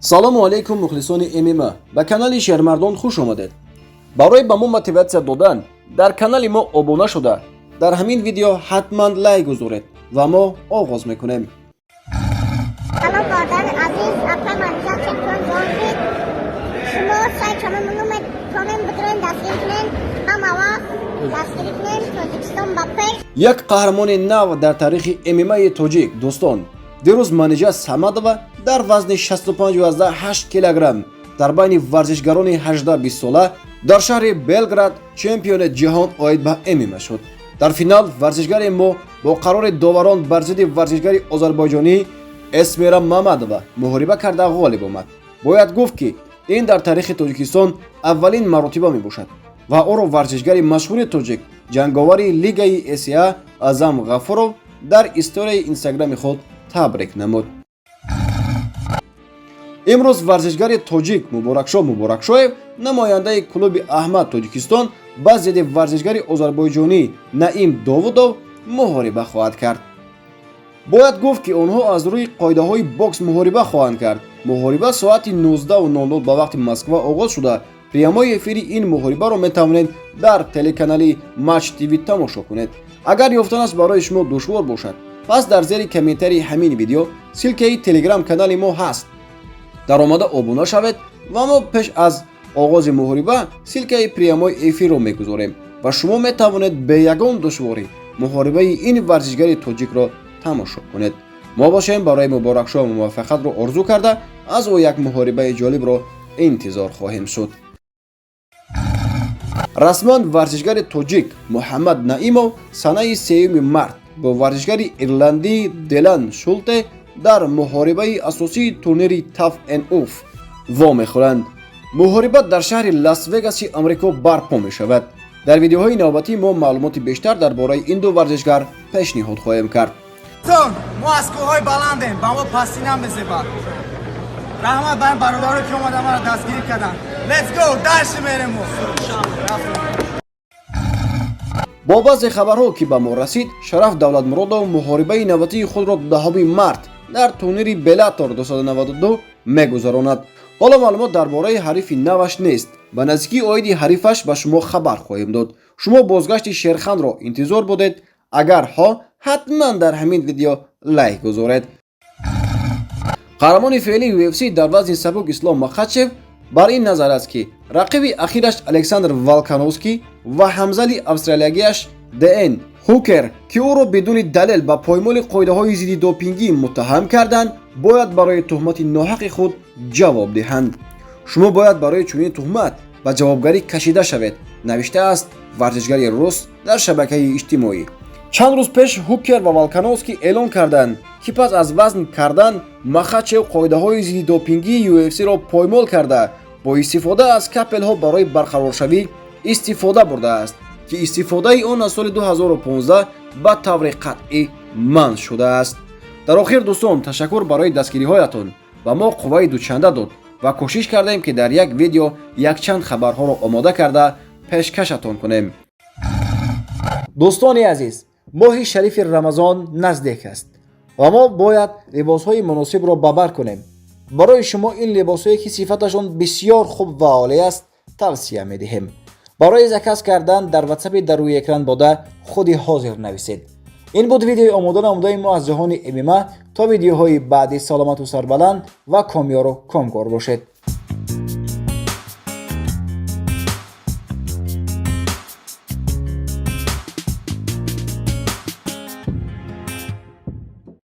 салому алейкум мухлисони ММА. ба канали шермардон хуш омадед. барои ба мо мотиватсия додан дар канали мо обуна шуда дар ҳамин видео ҳатман лайк гузоред ва мо оғоз мекунем. Hello brother, Aziz, आपका मंशा चैंपियन जॉर्जिट شما سعی کنم کنم بدون دستگیر کنن هم آوا دستگیر کنن توجیکستان با پیش як қаҳрамони нав дар таърихи ММА-и тоҷик дӯстон, дирӯз Манижа Самадова дар вазни 65.8 кг дар байни варзишгарони 18-20 сола дар шаҳри Белград чемпиони ҷаҳон оид ба ММА шуд. дар финал варзишгари мо бо қарори доварон бар зидди варзишгари озарбойҷонӣ Эсмира Мамадова муҳориба карда ғолиб омад. бояд гуфт ки ин дар таърихи Тоҷикистон аввалин маротиба мебошад ва оро варзишгари машҳури тоҷик ҷанговари Лигаи СА Азам Ғафуров дар историяи инстаграми худ табрик намуд. имрӯз варзишгари тоҷик Муборакшоев намояндаи клуби Аҳмад Тоҷикистон ба зидди варзишгари озарбойҷонӣ Наим Довудов муҳориба хоҳад кард. бояд гуфт ки онҳо аз рӯи қоидаҳои бокс муҳориба хоҳанд кард. муҳориба соати 19:00 ба вақти Москва оғоз шуда, приямои эфири ин муҳорибаро метавонед дар телеканали Матч ТВ тамошо кунед. агар ёфтанаш барои шумо душвор бошад, пас дар зери комментарии ҳамин видео силкаи телеграм канали мо ҳаст. дар омада обуна шавед ва мо пеш аз оғози муҳориба силкаи приямои эфирро мегузорем ва шумо метавонед бе ягон душворӣ муҳорибаи ин варзишгари тоҷикро тамошо кунед. мо бошем барои Муборакшоев муваффақиятро орзу карда аз ӯ як муҳорибаи ҷолибро интизор хоҳем шуд. расман варзишгари тоҷик Муҳаммад Наимов санаи 3 март бо варзишгари ирландӣ Делан Шулте дар муҳорибаи асосии турнири Tough & во мехӯранд. муҳориба дар шаҳри Лас-Вегаси Амрико барпо мешавад. дар видеоҳои навбатӣ мо маълумоти бештар дар бораи ин ду варзишгар пешниҳод хоҳем кард. ما از کوههای بلندیم با ما پسی نمیزیبا رحمت بر برادرها که اومدن ما رو دستگیر کردن. Let's go درش میریم бо баъзе хабарҳо ки ба мо расид, Шараф Давлатмуродов муҳорибаи навбатии худро 10 март дар турнири Bellator 292 мегузаронад. ҳоло маълумот дар бораи ҳарифи наваш нест. ба наздикии оиди ҳарифаш ба шумо хабар хоҳем дод. шумо бозгашти Шерханро интизор будед? агар ҳо, ҳатман дар ҳамин видео лайк гузоред. қаҳрамони феълии UFC дар вазни сабук Ислом Махачев бар ин назар аст ки рақиби ахираш Александр Волкановский ва ҳамзали австралиягиаш ДН Хукер ки ӯро бидуни далел ба поймоли қоидаҳои зидди допингӣ муттаҳам карданд, бояд барои туҳмати ноҳақи худ ҷавоб диҳанд. шумо бояд барои чунин туҳмат ба ҷавобгарӣ кашида шавед, навиштааст варзишгари рус дар шабакаи иҷтимоӣ. чанд рӯз пеш Хукер ва Волкановский эълон карданд ки пас аз вазн кардан Махачев қоидаҳои зидди допингии UFC-ро поймол карда бо истифода аз капелҳо барои барқароршавӣ истифода бурдааст ки истифодаи он аз соли 2015 ба таври қатъӣ манъ шудааст. дар охир дӯстон, ташаккур барои дастгириҳоятон. ба мо қувваи дучанда дод ва кӯшиш кардем ки дар як видео якчанд хабарҳоро омода карда пешкашатон кунем. дӯстони азиз, моҳи шарифи Рамазон наздик аст ва мо бояд либосҳои муносибро ба бар кунем. барои шумо ин либосҳое ки сифаташон бисёр хуб ва олӣ аст тавсия медиҳем. барои заказ кардан дар ватсапи дар рӯи экран бода худи ҳозир нависед. ин буд видеои омода намудаи мо аз ҷаҳони ММА. то видеоҳои баъди саломату сарбаланд ва комёру комкор бошед.